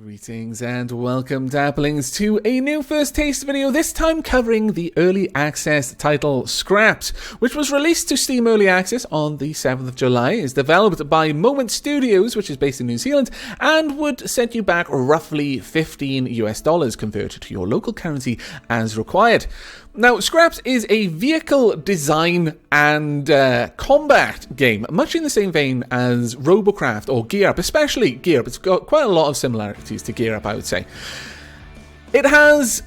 Greetings and welcome, Dapplings, to a new First Taste video, this time covering the early access title Scrapped, which was released to Steam Early Access on the 7th of July, is developed by Moment Studios, which is based in New Zealand, and would set you back roughly $15 converted to your local currency as required. Now, Scrapped is a vehicle design and combat game, much in the same vein as Robocraft or Gear Up, especially Gear Up. It's got quite a lot of similarities to Gear Up, I would say. It has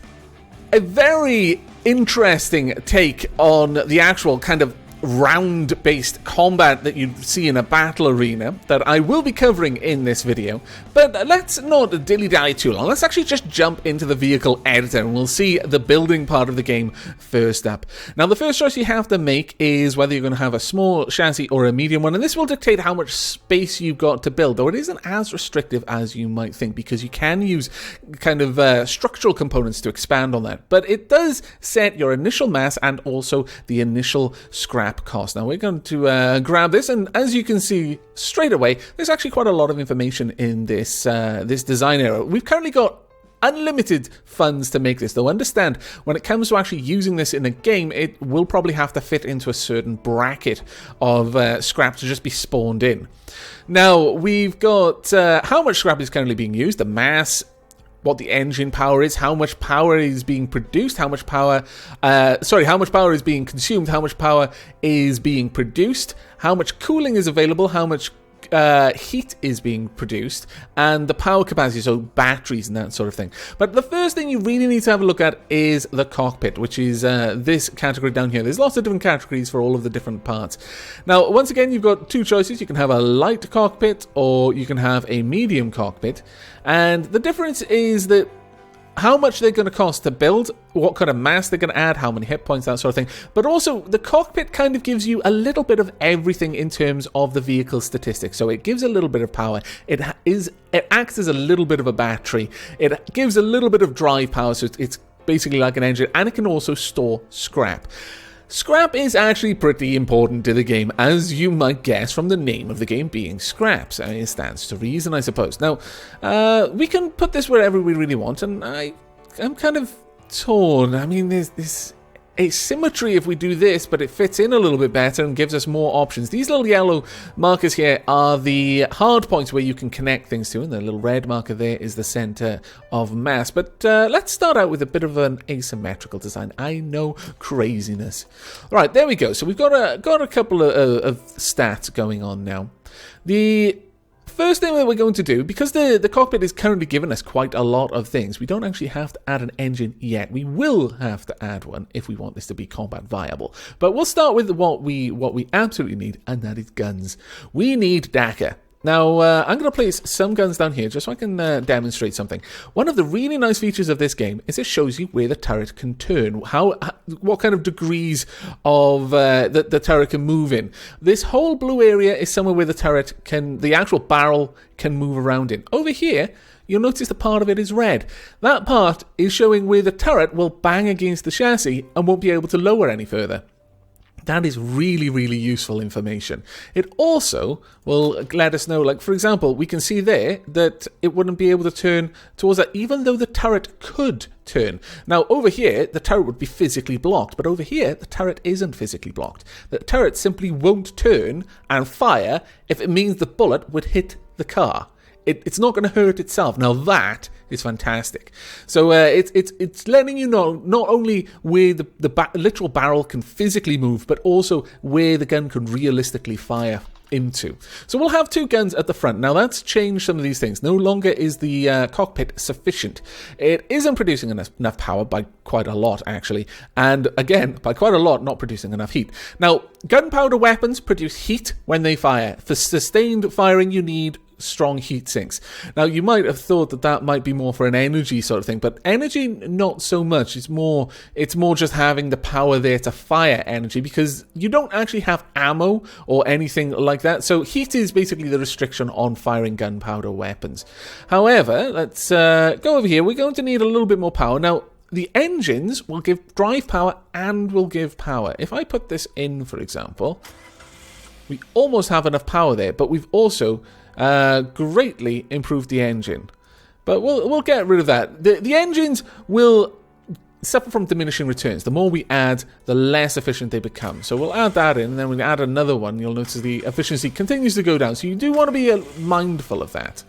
a very interesting take on the actual kind of round-based combat that you see in a battle arena that I will be covering in this video. But let's not dilly-dally too long. Let's actually just jump into the vehicle editor and we'll see the building part of the game first up. Now, the first choice you have to make is whether you're going to have a small chassis or a medium one, and this will dictate how much space you've got to build, though it isn't as restrictive as you might think because you can use kind of structural components to expand on that. But it does set your initial mass and also the initial scrap cost. Now we're going to grab this, and as you can see straight away, there's actually quite a lot of information in this this design area. We've currently got unlimited funds to make this, though understand when it comes to actually using this in a game, it will probably have to fit into a certain bracket of scrap to just be spawned in. Now we've got how much scrap is currently being used, the mass, what the engine power is, how much power is being produced, how much power is being consumed, how much power is being produced, how much cooling is available, how much heat is being produced, and the power capacity, so batteries and that sort of thing. But the first thing you really need to have a look at is the cockpit, which is this category down here. There's lots of different categories for all of the different parts. Now, once again, you've got two choices. You can have a light cockpit or you can have a medium cockpit. And the difference is that how much they're going to cost to build, what kind of mass they're going to add, how many hit points, that sort of thing. But also, the cockpit kind of gives you a little bit of everything in terms of the vehicle statistics. So it gives a little bit of power. It acts as a little bit of a battery. It gives a little bit of drive power, so it's basically like an engine, and it can also store scrap. Scrap is actually pretty important to the game, as you might guess from the name of the game being Scraps. It stands to reason, I suppose. Now, we can put this wherever we really want, and I'm kind of torn. I mean, there's this asymmetry if we do this, but it fits in a little bit better and gives us more options. These little yellow markers here are the hard points where you can connect things to, and the little red marker there is the center of mass. But let's start out with a bit of an asymmetrical design. I know, craziness. All right, there we go. So we've got a couple of stats going on now. The first thing that we're going to do, because the cockpit is currently giving us quite a lot of things, we don't actually have to add an engine yet. We will have to add one if we want this to be combat viable. But we'll start with what we absolutely need, and that is guns. We need Dakar. Now, I'm going to place some guns down here just so I can demonstrate something. One of the really nice features of this game is it shows you where the turret can turn, what kind of degrees of the turret can move in. This whole blue area is somewhere where the actual barrel can move around in. Over here, you'll notice the part of it is red. That part is showing where the turret will bang against the chassis and won't be able to lower any further. That is really, really useful information. It also will let us know, like, for example, we can see there that it wouldn't be able to turn towards that, even though the turret could turn. Now, over here, the turret would be physically blocked, but over here, the turret isn't physically blocked. The turret simply won't turn and fire if it means the bullet would hit the car. It's not going to hurt itself. Now that is fantastic. So it's letting you know not only where the literal barrel can physically move, but also where the gun can realistically fire into. So we'll have two guns at the front. Now that's changed some of these things. No longer is the cockpit sufficient. It isn't producing enough power by quite a lot, actually. And again, by quite a lot, not producing enough heat. Now, gunpowder weapons produce heat when they fire. For sustained firing, you need strong heat sinks. Now, you might have thought that might be more for an energy sort of thing, but energy, not so much. It's more just having the power there to fire energy, because you don't actually have ammo or anything like that. So heat is basically the restriction on firing gunpowder weapons. However, let's go over here. We're going to need a little bit more power. Now, the engines will give drive power and will give power. If I put this in, for example, we almost have enough power there, but we've also greatly improved the engine. But we'll get rid of that. The engines will suffer from diminishing returns. The more we add, the less efficient they become. So we'll add that in, and then when we add another one, you'll notice the efficiency continues to go down. So you do want to be mindful of that.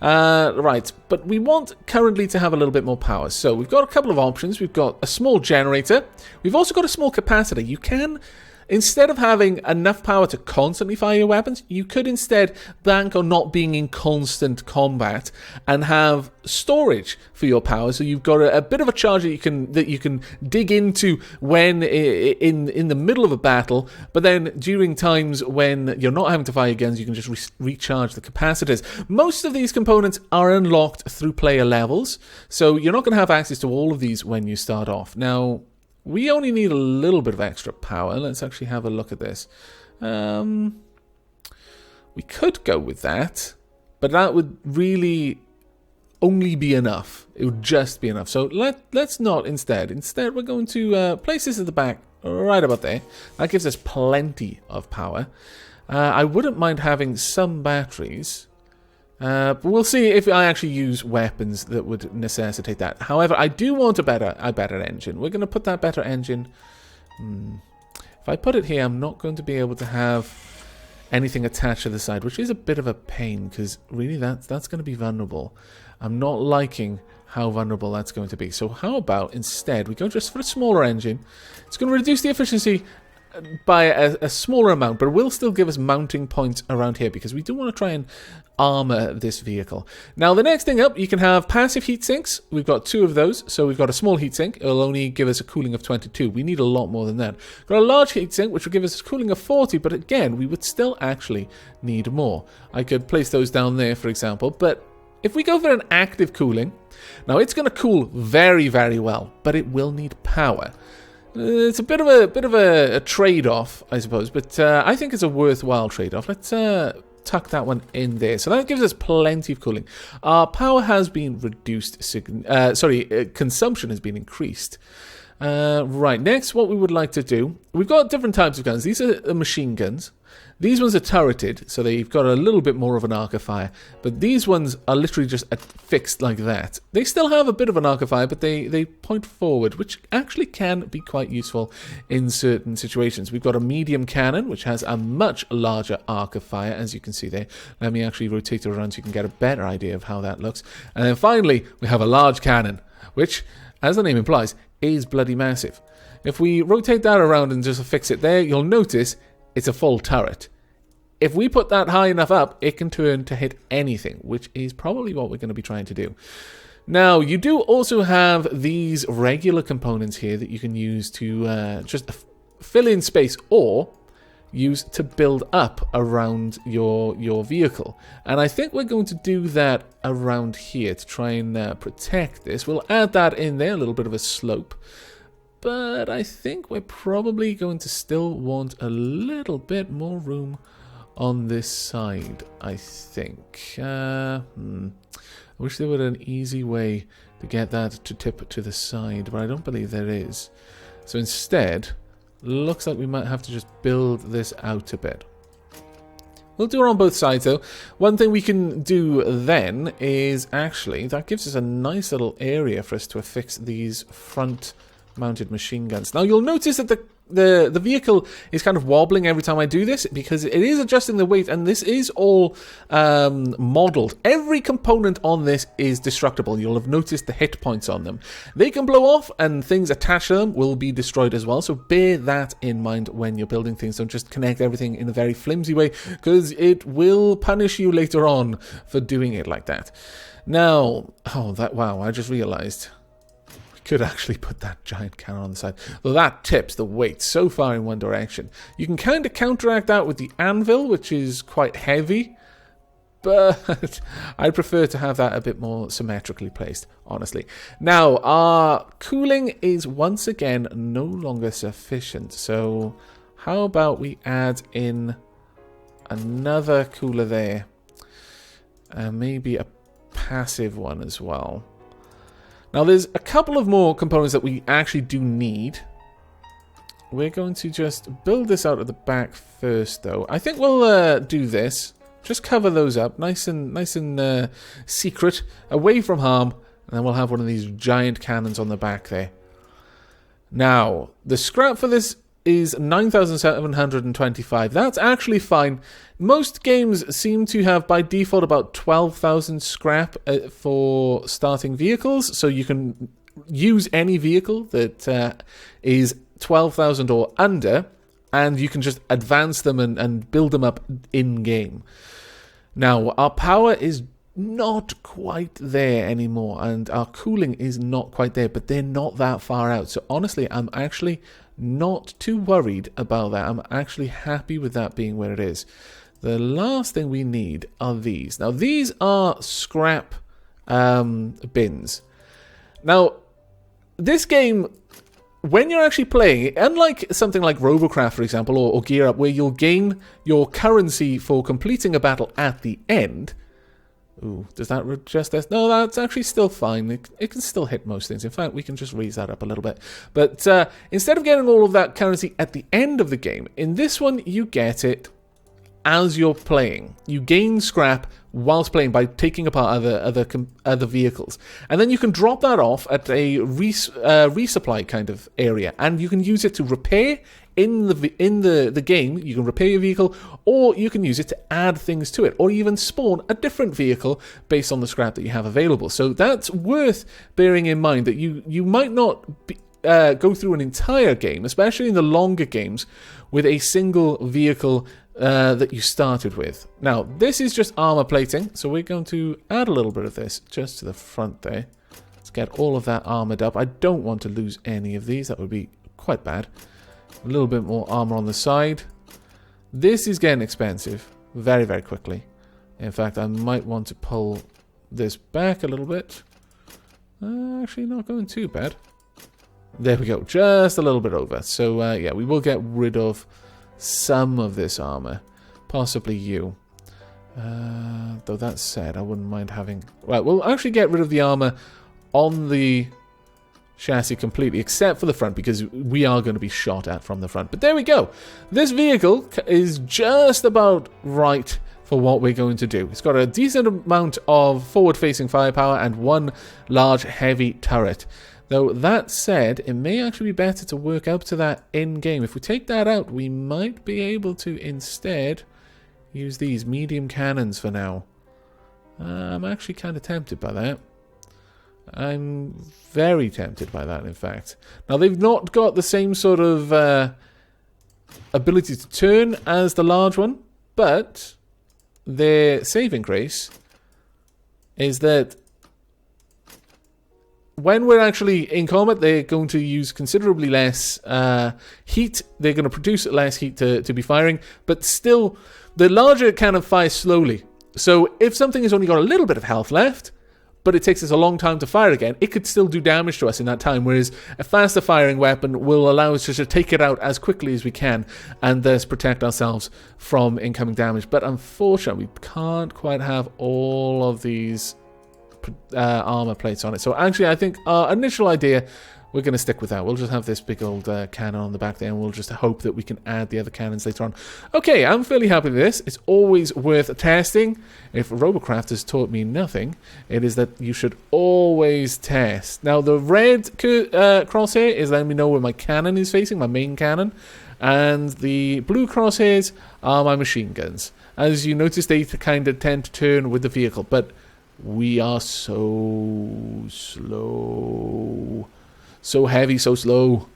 Right, but we want currently to have a little bit more power. So we've got a couple of options. We've got a small generator. We've also got a small capacitor. You can, instead of having enough power to constantly fire your weapons, you could instead bank on not being in constant combat and have storage for your power. So you've got a bit of a charge that you can dig into when in the middle of a battle, but then during times when you're not having to fire guns, you can just recharge the capacitors. Most of these components are unlocked through player levels, so you're not going to have access to all of these when you start off. Now, we only need a little bit of extra power. Let's actually have a look at this. We could go with that, but that would really only be enough. It would just be enough. So let's not instead. Instead, we're going to place this at the back right about there. That gives us plenty of power. I wouldn't mind having some batteries. But we'll see if I actually use weapons that would necessitate that. However, I do want a better engine. We're going to put that better engine. If I put it here, I'm not going to be able to have anything attached to the side, which is a bit of a pain because really that's going to be vulnerable. I'm not liking how vulnerable that's going to be. So how about instead we go just for a smaller engine? It's going to reduce the efficiency by a smaller amount, but it will still give us mounting points around here because we do want to try and armor this vehicle. Now, the next thing up, you can have passive heat sinks. We've got 2 of those, so we've got a small heat sink. It'll only give us a cooling of 22. We need a lot more than that. We've got a large heat sink, which will give us a cooling of 40, but again, we would still actually need more. I could place those down there, for example, but if we go for an active cooling, now it's going to cool very, very well, but it will need power. It's a bit of a trade-off, I suppose, but I think it's a worthwhile trade-off. Let's tuck that one in there. So that gives us plenty of cooling. Our power has been reduced. Consumption has been increased. Right, next, what we would like to do, we've got different types of guns. These are machine guns. These ones are turreted, so they've got a little bit more of an arc of fire. But these ones are literally just fixed like that. They still have a bit of an arc of fire, but they point forward, which actually can be quite useful in certain situations. We've got a medium cannon, which has a much larger arc of fire, as you can see there. Let me actually rotate it around so you can get a better idea of how that looks. And then finally, we have a large cannon, which, as the name implies, is bloody massive. If we rotate that around and just fix it there, you'll notice it's a full turret. If we put that high enough up, it can turn to hit anything, which is probably what we're going to be trying to do. Now, you do also have these regular components here that you can use to just fill in space or use to build up around your vehicle. And I think we're going to do that around here to try and protect this. We'll add that in there, a little bit of a slope. But I think we're probably going to still want a little bit more room on this side, I think. I wish there were an easy way to get that to tip to the side, but I don't believe there is. So instead, looks like we might have to just build this out a bit. We'll do it on both sides though. One thing we can do then is actually, that gives us a nice little area for us to affix these front mounted machine guns. Now you'll notice that the vehicle is kind of wobbling every time I do this because it is adjusting the weight, and this is all modeled. Every component on this is destructible. You'll have noticed the hit points on them. They can blow off and things attached to them will be destroyed as well, so bear that in mind when you're building things. Don't just connect everything in a very flimsy way because it will punish you later on for doing it like that. Now, wow, I just realized could actually put that giant cannon on the side. Though that tips the weight so far in one direction. You can kind of counteract that with the anvil, which is quite heavy. But I prefer to have that a bit more symmetrically placed, honestly. Now, our cooling is once again no longer sufficient. So how about we add in another cooler there. Maybe a passive one as well. Now, there's a couple of more components that we actually do need. We're going to just build this out at the back first, though. I think we'll do this. Just cover those up, nice and secret, away from harm, and then we'll have one of these giant cannons on the back there. Now, the scrap for this is 9,725. That's actually fine. Most games seem to have, by default, about 12,000 scrap for starting vehicles, so you can use any vehicle that is 12,000 or under, and you can just advance them and build them up in-game. Now, our power is not quite there anymore, and our cooling is not quite there, but they're not that far out. So honestly, I'm actually not too worried about that. I'm actually happy with that being where it is. The last thing we need are these. Now, these are scrap bins. Now, this game, when you're actually playing it, unlike something like Robocraft, for example, or Gear Up, where you'll gain your currency for completing a battle at the end. Ooh, does that just this? No, that's actually still fine. It can still hit most things. In fact, we can just raise that up a little bit. But instead of getting all of that currency at the end of the game, in this one, you get it as you're playing. You gain scrap whilst playing by taking apart other vehicles. And then you can drop that off at a resupply kind of area. And you can use it to repair in the game. You can repair your vehicle, or you can use it to add things to it, or even spawn a different vehicle based on the scrap that you have available. So that's worth bearing in mind, that you might not go through an entire game, especially in the longer games, with a single vehicle that you started with. Now, this is just armor plating, so we're going to add a little bit of this just to the front there. Let's get all of that armored up. I don't want to lose any of these. That would be quite bad. A little bit more armor on the side. This is getting expensive very, very quickly. In fact, I might want to pull this back a little bit. Actually, not going too bad. There we go, just a little bit over. So, yeah, we will get rid of some of this armor. Possibly you. Though that said, I wouldn't mind having... Right, we'll actually get rid of the armor on the chassis completely, except for the front, because we are going to be shot at from the front. But there we go. This vehicle is just about right for what we're going to do. It's got a decent amount of forward-facing firepower and one large, heavy turret. Though that said, it may actually be better to work up to that in-game. If we take that out, we might be able to instead use these medium cannons for now. I'm actually kind of tempted by that. I'm very tempted by that, in fact. Now, they've not got the same sort of ability to turn as the large one, but their saving grace is that when we're actually in combat, they're going to use considerably less heat. They're going to produce less heat to be firing, but still, the larger cannon fires slowly. So if something has only got a little bit of health left, but it takes us a long time to fire again, it could still do damage to us in that time, whereas a faster firing weapon will allow us to take it out as quickly as we can and thus protect ourselves from incoming damage. But unfortunately, we can't quite have all of these armor plates on it. So actually, I think our initial idea, we're going to stick with that. We'll just have this big old cannon on the back there, and we'll just hope that we can add the other cannons later on. Okay, I'm fairly happy with this. It's always worth testing. If Robocraft has taught me nothing, it is that you should always test. Now, the red crosshair is letting me know where my cannon is facing, my main cannon, and the blue crosshairs are my machine guns. As you notice, they kind of tend to turn with the vehicle, but we are so slow. So heavy, so slow.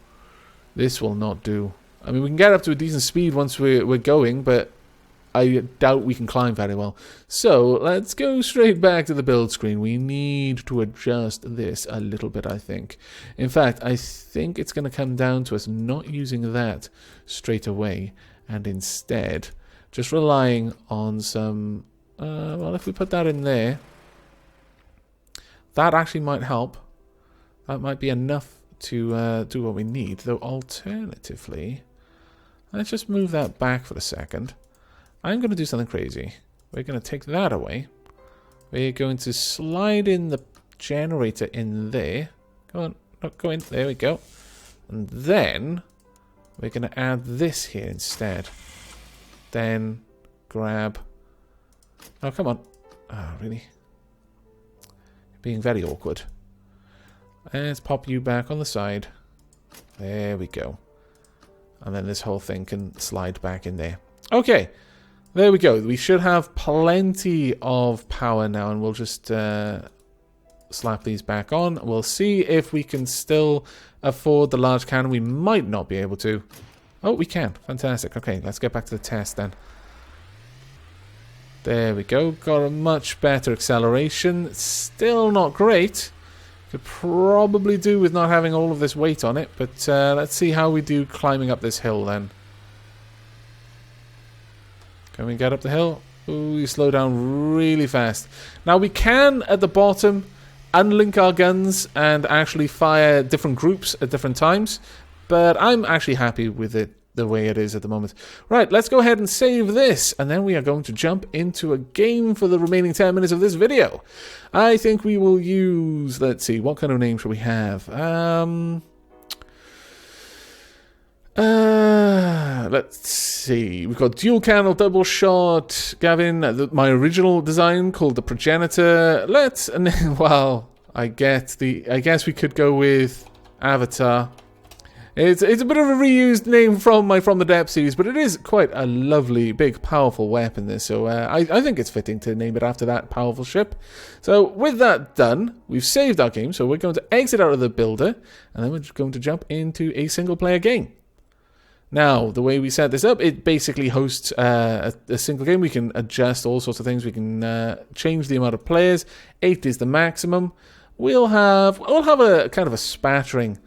This will not do. I mean, we can get up to a decent speed once we're going, but I doubt we can climb very well. So, let's go straight back to the build screen. We need to adjust this a little bit, I think. In fact, I think it's going to come down to us not using that straight away, and instead just relying on some... well, if we put that in there, that actually might help. That might be enough to do what we need. Though alternatively, let's just move that back for a second. I'm going to do something crazy. We're going to take that away. We're going to slide in the generator in there. Come on, not go in. There we go. And then we're going to add this here instead. Then grab Oh, come on. Oh, really? Being very awkward. Let's pop you back on the side. There we go. And then this whole thing can slide back in there. Okay. There we go. We should have plenty of power now, and we'll just slap these back on. We'll see if we can still afford the large cannon. We might not be able to. Oh, we can. Fantastic. Okay, let's get back to the test then. There we go. Got a much better acceleration. Still not great. Could probably do with not having all of this weight on it, but let's see how we do climbing up this hill then. Can we get up the hill? Ooh, you slow down really fast. Now we can, at the bottom, unlink our guns and actually fire different groups at different times, but I'm actually happy with it the way it is at the moment. Right, let's go ahead and save this, and then we are going to jump into a game for the remaining 10 minutes of this video. I think we will use, let's see, what kind of name should we have? Let's see. We've got dual cannon, double shot. Gavin, my original design called the Progenitor. Well, I guess we could go with Avatar. It's a bit of a reused name from the Depth series, but it is quite a lovely, big, powerful weapon. This, so I think it's fitting to name it after that powerful ship. So with that done, we've saved our game. So we're going to exit out of the builder, and then we're just going to jump into a single-player game. Now, the way we set this up, it basically hosts a single game. We can adjust all sorts of things. We can change the amount of players. 8 is the maximum. We'll have a kind of a spattering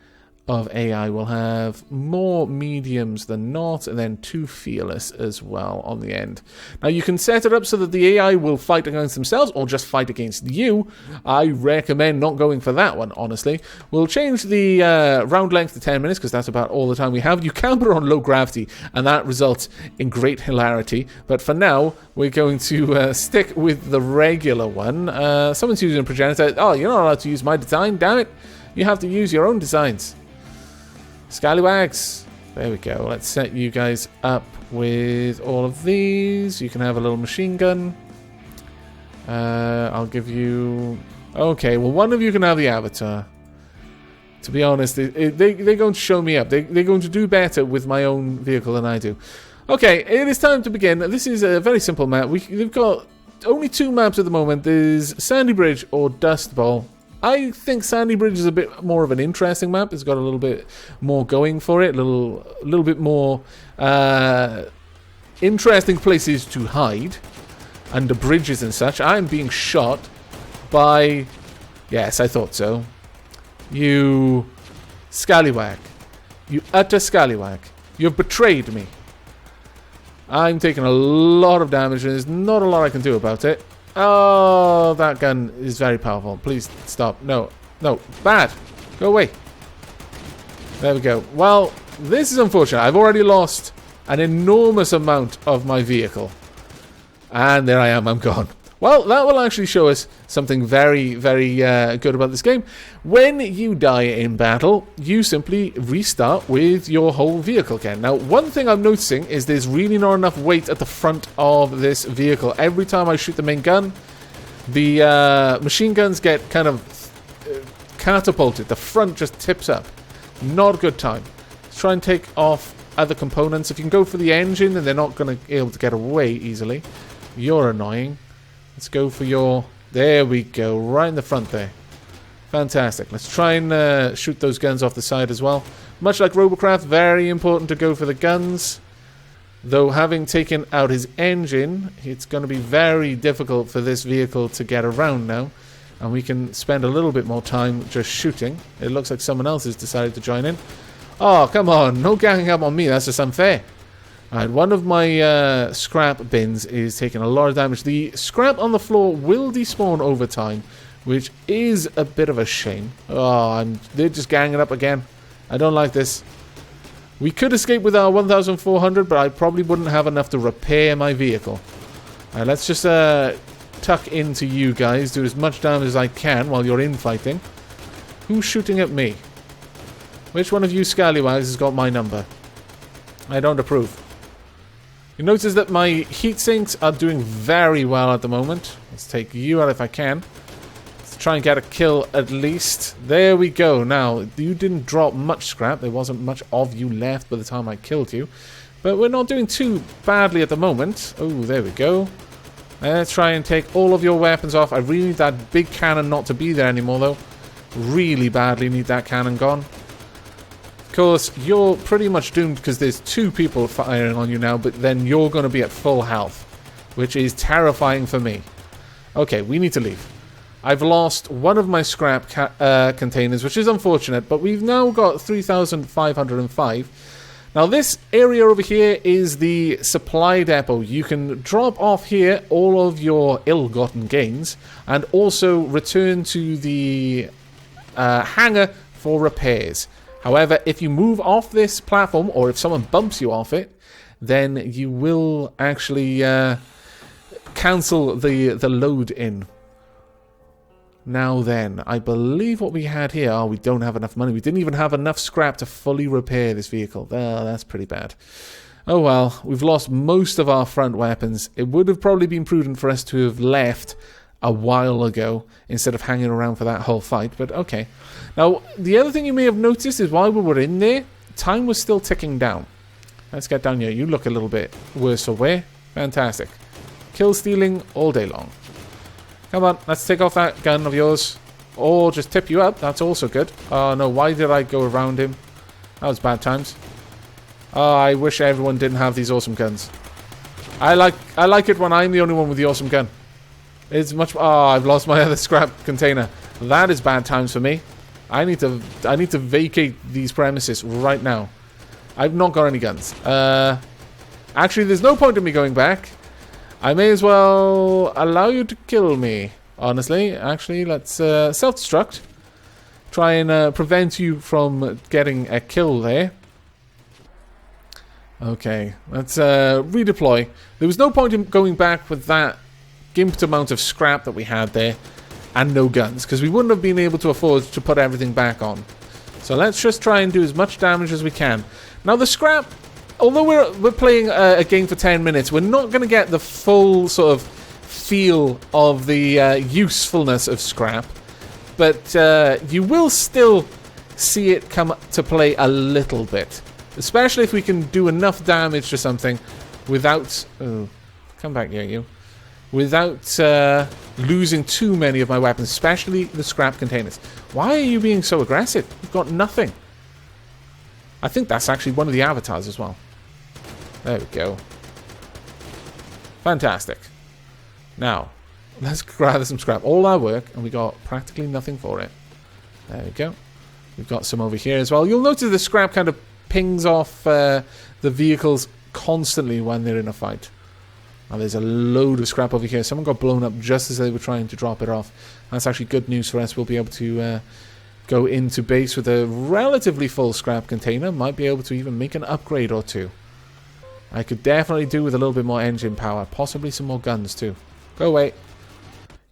of AI. We'll have more mediums than not, and then 2 fearless as well on the end. Now you can set it up so that the AI will fight against themselves or just fight against you. I recommend not going for that one, honestly. We'll change the round length to 10 minutes because that's about all the time we have. You can put it on low gravity, and that results in great hilarity. But for now, we're going to stick with the regular one. Someone's using a Progenitor. Oh, you're not allowed to use my design, damn it. You have to use your own designs. Scallywags. There we go. Let's set you guys up with all of these. You can have a little machine gun. I'll give you... Okay, well, one of you can have the Avatar. To be honest, they're going to show me up. They're going to do better with my own vehicle than I do. Okay, it is time to begin. This is a very simple map. We've got only 2 maps at the moment. There's Sandy Bridge or Dust Bowl. I think Sandy Bridge is a bit more of an interesting map. It's got a little bit more going for it, a little bit more interesting places to hide under bridges and such. I'm being shot by... Yes, I thought so. You scallywag. You utter scallywag. You've betrayed me. I'm taking a lot of damage and there's not a lot I can do about it. Oh, that gun is very powerful. Please stop. No. No. Bad. Go away. There we go. Well, this is unfortunate. I've already lost an enormous amount of my vehicle. And there I am. I'm gone. Well, that will actually show us something very, very good about this game. When you die in battle, you simply restart with your whole vehicle again. Now, one thing I'm noticing is there's really not enough weight at the front of this vehicle. Every time I shoot the main gun, the machine guns get kind of catapulted. The front just tips up. Not a good time. Let's try and take off other components. If you can go for the engine, then they're not going to be able to get away easily. You're annoying. Let's go for your... There we go. Right in the front there. Fantastic. Let's try and shoot those guns off the side as well. Much like Robocraft, very important to go for the guns. Though having taken out his engine, it's going to be very difficult for this vehicle to get around now. And we can spend a little bit more time just shooting. It looks like someone else has decided to join in. Oh, come on. No ganging up on me. That's just unfair. Alright, one of my scrap bins is taking a lot of damage. The scrap on the floor will despawn over time, which is a bit of a shame. Oh, they're just ganging up again. I don't like this. We could escape with our 1,400, but I probably wouldn't have enough to repair my vehicle. Alright, let's just tuck into you guys, do as much damage as I can while you're infighting. Who's shooting at me? Which one of you scallywags has got my number? I don't approve. You notice that my heat sinks are doing very well at the moment. Let's take you out if I can. Let's try and get a kill at least. There we go. Now, you didn't drop much scrap. There wasn't much of you left by the time I killed you. But we're not doing too badly at the moment. Oh, there we go. Let's try and take all of your weapons off. I really need that big cannon not to be there anymore, though. Really badly need that cannon gone. Of course, you're pretty much doomed because there's 2 people firing on you now, but then you're going to be at full health, which is terrifying for me. Okay, we need to leave. I've lost one of my scrap containers, which is unfortunate, but we've now got 3,505. Now, this area over here is the supply depot. You can drop off here all of your ill-gotten gains and also return to the hangar for repairs. However, if you move off this platform, or if someone bumps you off it, then you will actually cancel the load in. Now then, I believe what we had here... Oh, we don't have enough money. We didn't even have enough scrap to fully repair this vehicle. Oh, that's pretty bad. Oh well, we've lost most of our front weapons. It would have probably been prudent for us to have left a while ago instead of hanging around for that whole fight, but okay. Now, the other thing you may have noticed is while we were in there, time was still ticking down. Let's get down here. You look a little bit worse for wear. Fantastic. Kill stealing all day long. Come on, let's take off that gun of yours. Or just tip you up. That's also good. Oh no, why did I go around him? That was bad times. Oh, I wish everyone didn't have these awesome guns. I like it when I'm the only one with the awesome gun. It's much... Oh, I've lost my other scrap container. That is bad times for me. I need to vacate these premises right now. I've not got any guns. Actually, there's no point in me going back. I may as well allow you to kill me. Honestly, actually, let's self-destruct. Try and prevent you from getting a kill there. Okay, let's redeploy. There was no point in going back with that gimped amount of scrap that we had there and no guns, because we wouldn't have been able to afford to put everything back on. So let's just try and do as much damage as we can. Now the scrap, although we're playing a game for 10 minutes, we're not going to get the full sort of feel of the usefulness of scrap, but you will still see it come to play a little bit, especially if we can do enough damage to something without... Oh, come back here, you. Without losing too many of my weapons, especially the scrap containers. Why are you being so aggressive? You've got nothing. I think that's actually one of the avatars as well. There we go. Fantastic. Now, let's gather some scrap. All our work, and we got practically nothing for it. There we go. We've got some over here as well. You'll notice the scrap kind of pings off the vehicles constantly when they're in a fight. Now there's a load of scrap over here. Someone got blown up just as they were trying to drop it off. That's actually good news for us. We'll be able to go into base with a relatively full scrap container. Might be able to even make an upgrade or two. I could definitely do with a little bit more engine power. Possibly some more guns too. Go away.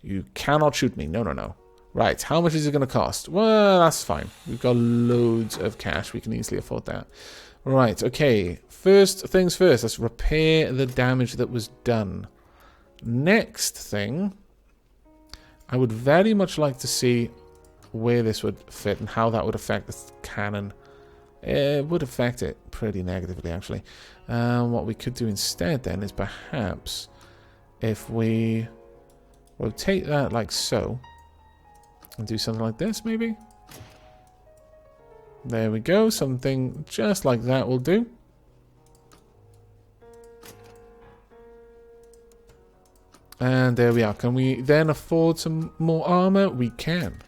You cannot shoot me. No, no, no. Right, how much is it going to cost? Well, that's fine. We've got loads of cash. We can easily afford that. Right, okay. First things first, let's repair the damage that was done. Next thing, I would very much like to see where this would fit and how that would affect the cannon. It would affect it pretty negatively, actually. What we could do instead then is perhaps if we rotate that like so and do something like this, maybe. There we go, something just like that will do. And there we are. Can we then afford some more armor? We can.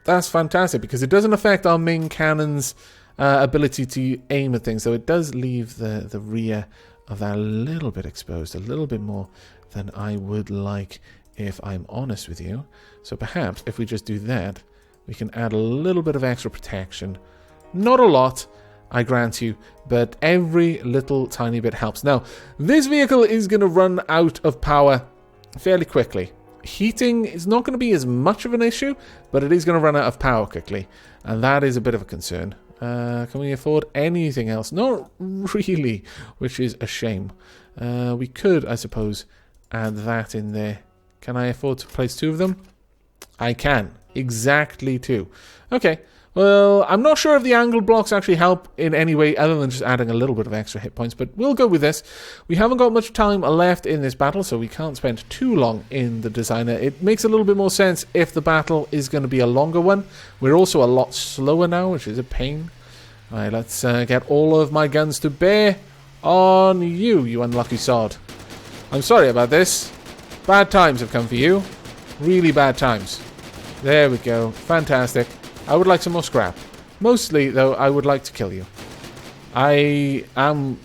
That's fantastic because it doesn't affect our main cannon's ability to aim at things. So it does leave the rear of that a little bit exposed, a little bit more than I would like, if I'm honest with you. So perhaps if we just do that, we can add a little bit of extra protection. Not a lot, I grant you, but every little tiny bit helps. Now, this vehicle is going to run out of power fairly quickly. Heating is not going to be as much of an issue, but it is going to run out of power quickly, and that is a bit of a concern. Can we afford anything else? Not really, which is a shame. We could, I suppose, add that in there. Can I afford to place 2 of them? I can. Exactly 2. Okay. Well, I'm not sure if the angled blocks actually help in any way other than just adding a little bit of extra hit points, but we'll go with this. We haven't got much time left in this battle, so we can't spend too long in the designer. It makes a little bit more sense if the battle is going to be a longer one. We're also a lot slower now, which is a pain. Alright, let's get all of my guns to bear on you, you unlucky sod. I'm sorry about this. Bad times have come for you. Really bad times. There we go. Fantastic. I would like some more scrap. Mostly, though, I would like to kill you. I am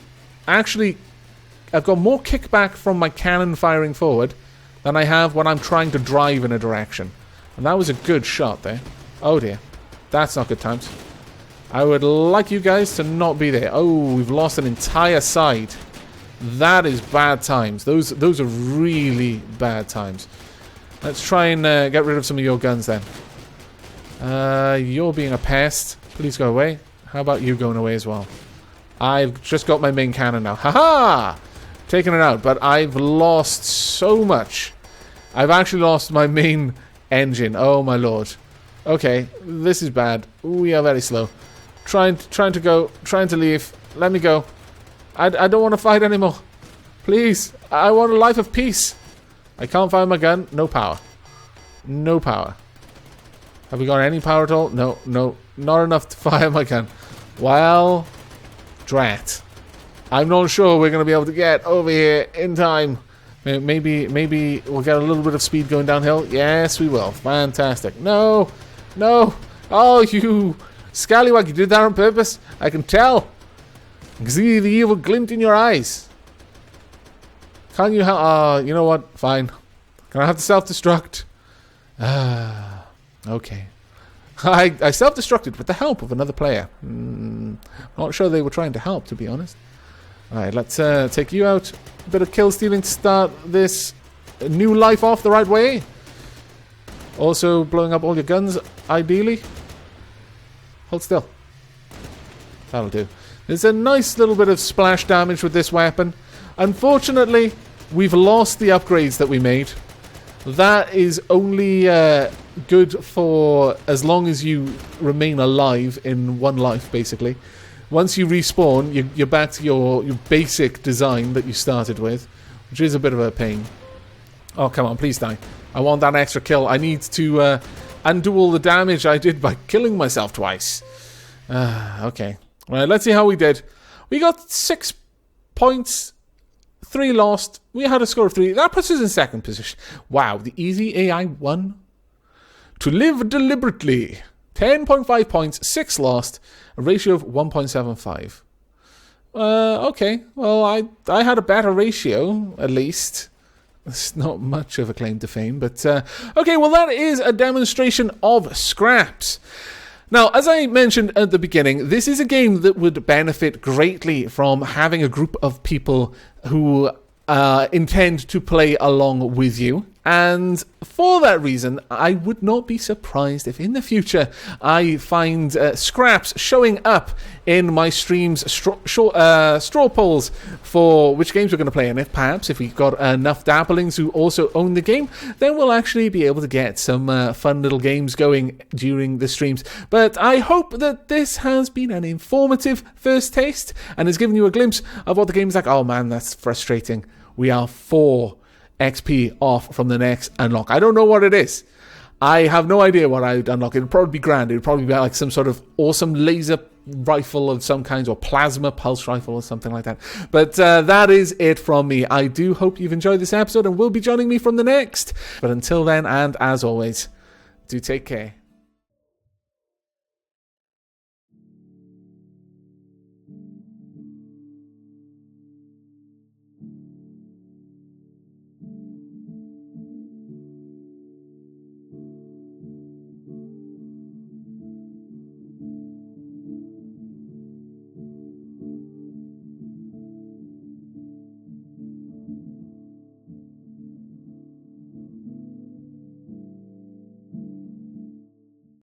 actually... I've got more kickback from my cannon firing forward than I have when I'm trying to drive in a direction. And that was a good shot there. Oh dear. That's not good times. I would like you guys to not be there. Oh, we've lost an entire side. That is bad times. Those are really bad times. Let's try and get rid of some of your guns then. You're being a pest. Please go away. How about you going away as well? I've just got my main cannon now. Haha! Taking it out, but I've lost so much. I've actually lost my main engine. Oh my lord. Okay, this is bad. We are very slow. Trying to leave. Let me go. I don't want to fight anymore. Please. I want a life of peace. I can't fire my gun. No power. No power. Have we got any power at all? No, no. Not enough to fire my gun. Well, drat. I'm not sure we're going to be able to get over here in time. Maybe we'll get a little bit of speed going downhill. Yes, we will. Fantastic. No. No. Oh, you scallywag. You did that on purpose. I can tell. I can see the evil glint in your eyes. Can't you help? You know what? Fine. Can I have to self-destruct? Okay. I self-destructed with the help of another player. Not sure they were trying to help, to be honest. Alright, let's take you out. A bit of kill stealing to start this new life off the right way. Also blowing up all your guns, ideally. Hold still. That'll do. There's a nice little bit of splash damage with this weapon. Unfortunately, we've lost the upgrades that we made. That is only good for as long as you remain alive in one life, basically. Once you respawn, you're back to your basic design that you started with, which is a bit of a pain. Oh, come on, please die. I want that extra kill. I need to undo all the damage I did by killing myself twice. Okay. Right, let's see how we did. We got 6 points, 3 lost. We had a score of 3. That puts us in second position. Wow, the easy AI won. To live deliberately. 10.5 points, 6 lost, a ratio of 1.75. Okay, well, I had a better ratio, at least. It's not much of a claim to fame, but... okay, well, that is a demonstration of Scraps. Now, as I mentioned at the beginning, this is a game that would benefit greatly from having a group of people who intend to play along with you. And for that reason, I would not be surprised if in the future I find Scraps showing up in my stream's straw polls for which games we're going to play. And if perhaps if we've got enough dabblings who also own the game, then we'll actually be able to get some fun little games going during the streams. But I hope that this has been an informative first taste and has given you a glimpse of what the game's like. Oh man, that's frustrating. We are 4 XP off from the next unlock. I don't know what it is. I have no idea what I would unlock. It would probably be grand. It would probably be like some sort of awesome laser rifle of some kinds, or plasma pulse rifle or something like that. But that is it from me. I do hope you've enjoyed this episode and will be joining me from the next. But until then, and as always, do take care.